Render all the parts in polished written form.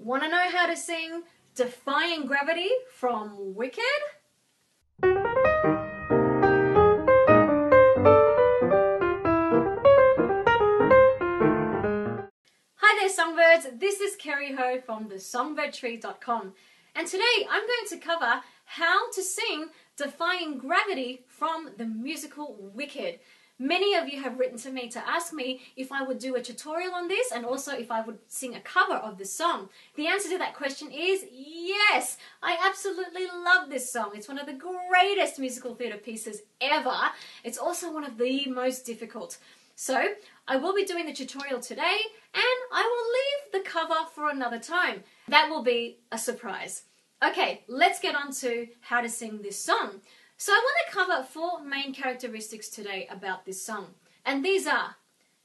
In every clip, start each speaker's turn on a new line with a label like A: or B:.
A: Want to know how to sing Defying Gravity from Wicked? Hi there Songbirds, this is Kerri Ho from the Songbird and today I'm going to cover how to sing Defying Gravity from the musical Wicked. Many of you have written to me to ask me if I would do a tutorial on this and also if I would sing a cover of this song. The answer to that question is yes! I absolutely love this song. It's one of the greatest musical theatre pieces ever. It's also one of the most difficult. So I will be doing the tutorial today and I will leave the cover for another time. That will be a surprise. Okay, let's get on to how to sing this song. So I want to cover 4 main characteristics today about this song. And these are,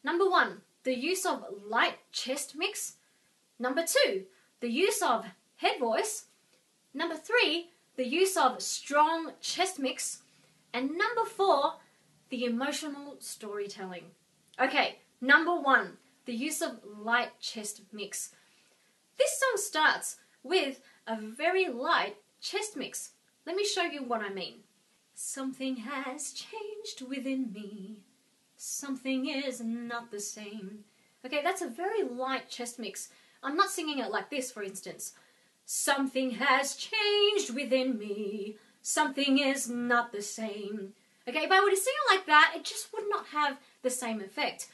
A: number 1, the use of light chest mix. Number 2, the use of head voice. Number 3, the use of strong chest mix. And number 4, the emotional storytelling. Okay, number 1, the use of light chest mix. This song starts with a very light chest mix. Let me show you what I mean. Something has changed within me. Something is not the same. Okay, that's a very light chest mix. I'm not singing it like this, for instance. Something has changed within me. Something is not the same. Okay, if I were to sing it like that, it just would not have the same effect.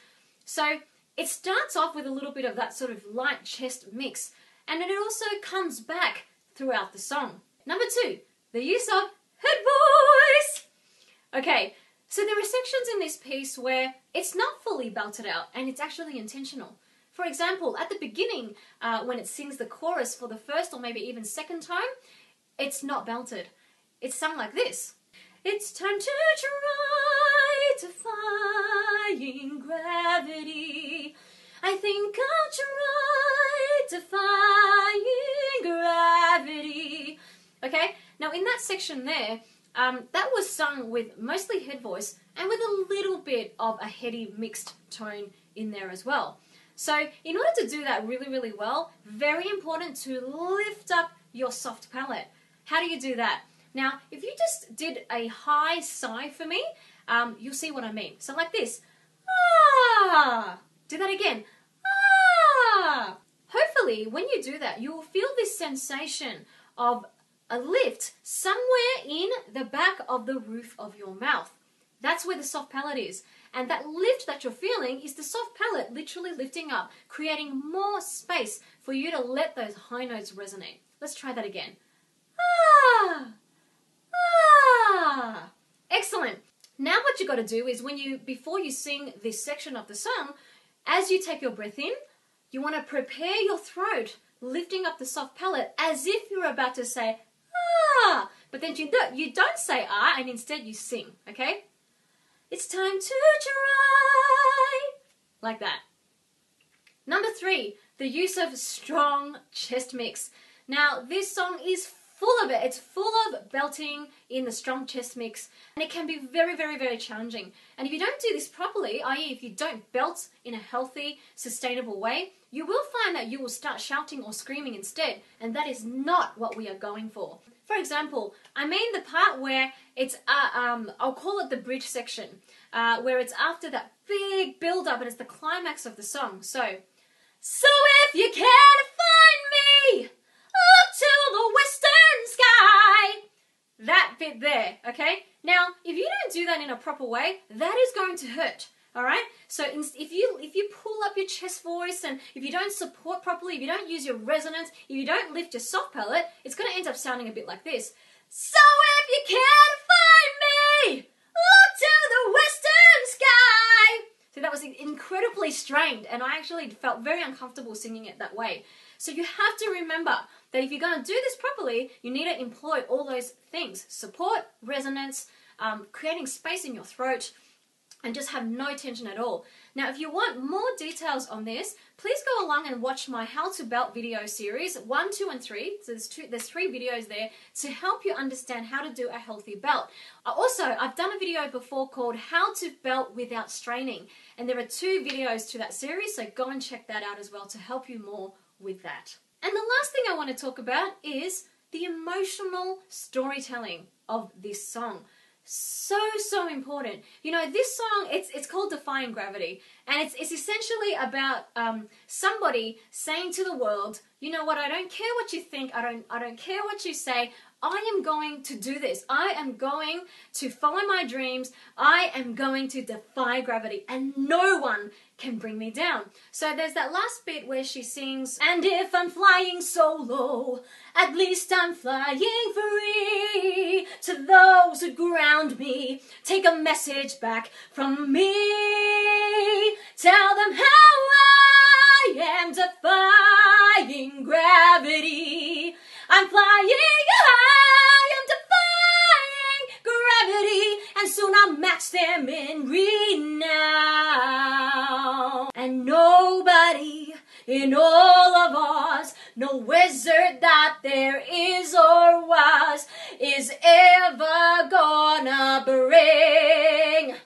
A: So it starts off with a little bit of that sort of light chest mix, and then it also comes back throughout the song. Number 2, the use of head voice. Okay, so there are sections in this piece where it's not fully belted out and it's actually intentional. For example, at the beginning, when it sings the chorus for the first or maybe even second time, it's not belted. It's sung like this. It's time to try defying gravity. I think I'll try defying gravity. Okay, now in that section there, that was sung with mostly head voice and with a little bit of a heady mixed tone in there as well. So in order to do that really, really well, very important to lift up your soft palate. How do you do that? Now, if you just did a high sigh for me, you'll see what I mean. So like this. Ah! Do that again. Ah! Hopefully, when you do that, you will feel this sensation of a lift somewhere in the back of the roof of your mouth. That's where the soft palate is. And that lift that you're feeling is the soft palate literally lifting up, creating more space for you to let those high notes resonate. Let's try that again. Ah! Ah! Excellent. Now what you got to do is before you sing this section of the song, as you take your breath in, you want to prepare your throat, lifting up the soft palate as if you're about to say ah, but then you don't say ah, and instead you sing, okay? It's time to try, like that. Number 3, the use of strong chest mix. Now this song is full of it. It's full of belting in the strong chest mix, and it can be very, very, very challenging. And if you don't do this properly, i.e. if you don't belt in a healthy, sustainable way, you will find that you will start shouting or screaming instead, and that is not what we are going for. For example, I mean the part where it's, I'll call it the bridge section, where it's after that big build-up and it's the climax of the song. So if you can't find me, look to the western sky. That bit there, okay? Now, if you don't do that in a proper way, that is going to hurt, all right? So if you pull up your chest voice and if you don't support properly, if you don't use your resonance, if you don't lift your soft palate, it's going to end up sounding a bit like this. So if you can't find me, look to the western sky. So that was incredibly strained, and I actually felt very uncomfortable singing it that way. So you have to remember that if you're going to do this properly, you need to employ all those things. Support, resonance, creating space in your throat, and just have no tension at all. Now, if you want more details on this, please go along and watch my How to Belt video series, 1, 2, and 3. So there's 3 videos there to help you understand how to do a healthy belt. Also, I've done a video before called How to Belt Without Straining, and there are 2 videos to that series, so go and check that out as well to help you more with that. And the last thing I want to talk about is the emotional storytelling of this song. So important. You know, this song, it's called Defying Gravity, and it's essentially about somebody saying to the world, you know what, I don't care what you think, I don't care what you say, I am going to do this. I am going to follow my dreams. I am going to defy gravity, and no one can bring me down. So there's that last bit where she sings, and if I'm flying solo, at least I'm flying free. To those who ground me, take a message back from me. Tell them how I am defying gravity. I'm flying high, I'm defying gravity, and soon I'll match them in renown. And nobody in all of Oz, no wizard that there is or was, is ever gonna bring me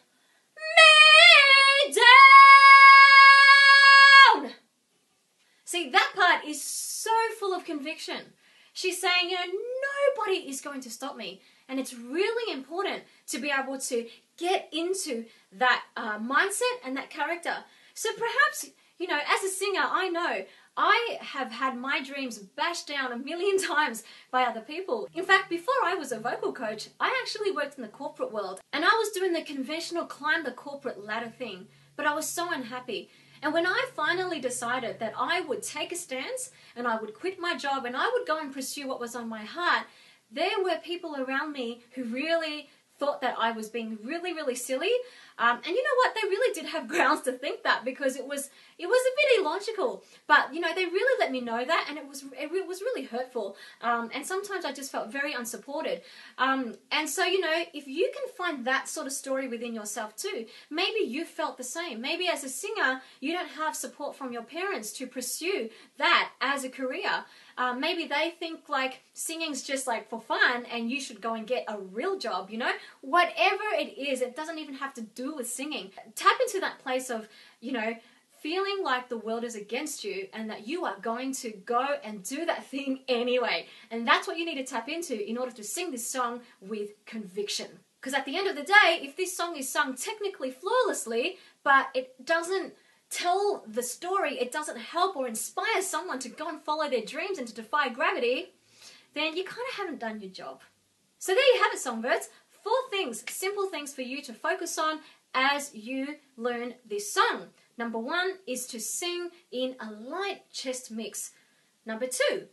A: down. See, that part is so full of conviction. She's saying, you know, nobody is going to stop me. And it's really important to be able to get into that mindset and that character. So perhaps, you know, as a singer, I know I have had my dreams bashed down 1,000,000 times by other people. In fact, before I was a vocal coach, I actually worked in the corporate world. And I was doing the conventional climb the corporate ladder thing. But I was so unhappy. And when I finally decided that I would take a stance and I would quit my job and I would go and pursue what was on my heart, there were people around me who really thought that I was being really silly. And you know what? They really did have grounds to think that, because it was a bit illogical. But, you know, they really let me know that, and it was really hurtful. And sometimes I just felt very unsupported. And so, you know, if you can find that sort of story within yourself too, maybe you felt the same. Maybe as a singer, you don't have support from your parents to pursue that as a career. Maybe they think like singing's just like for fun and you should go and get a real job, you know? Whatever it is, it doesn't even have to do with singing. Tap into that place of, you know, feeling like the world is against you and that you are going to go and do that thing anyway. And that's what you need to tap into in order to sing this song with conviction. Because at the end of the day, if this song is sung technically flawlessly, but it doesn't tell the story, it doesn't help or inspire someone to go and follow their dreams and to defy gravity, then you kind of haven't done your job. So there you have it, Songbirds. 4 things, simple things for you to focus on as you learn this song. Number 1 is to sing in a light chest mix. Number 2,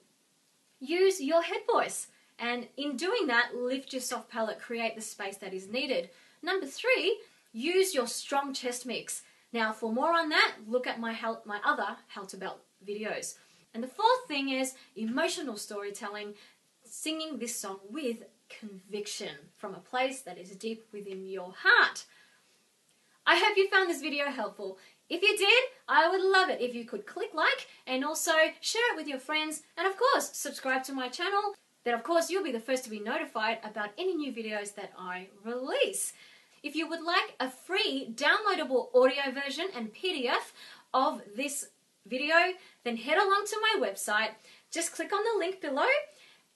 A: use your head voice. And in doing that, lift your soft palate, create the space that is needed. Number 3, use your strong chest mix. Now, for more on that, look at my other How to Belt videos. And the 4th thing is emotional storytelling, singing this song with conviction from a place that is deep within your heart. I hope you found this video helpful. If you did, I would love it if you could click like and also share it with your friends, and of course, subscribe to my channel. Then of course, you'll be the first to be notified about any new videos that I release. If you would like a free downloadable audio version and PDF of this video, then head along to my website. Just click on the link below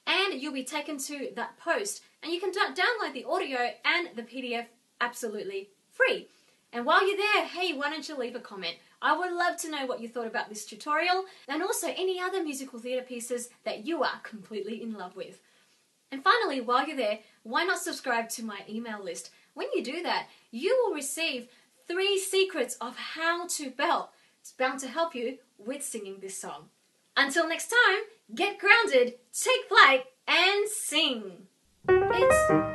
A: and you'll be taken to that post. And you can download the audio and the PDF absolutely free. And while you're there, hey, why don't you leave a comment? I would love to know what you thought about this tutorial and also any other musical theatre pieces that you are completely in love with. And finally, while you're there, why not subscribe to my email list? When you do that, you will receive 3 secrets of how to belt. It's bound to help you with singing this song. Until next time, get grounded, take flight, and sing. It's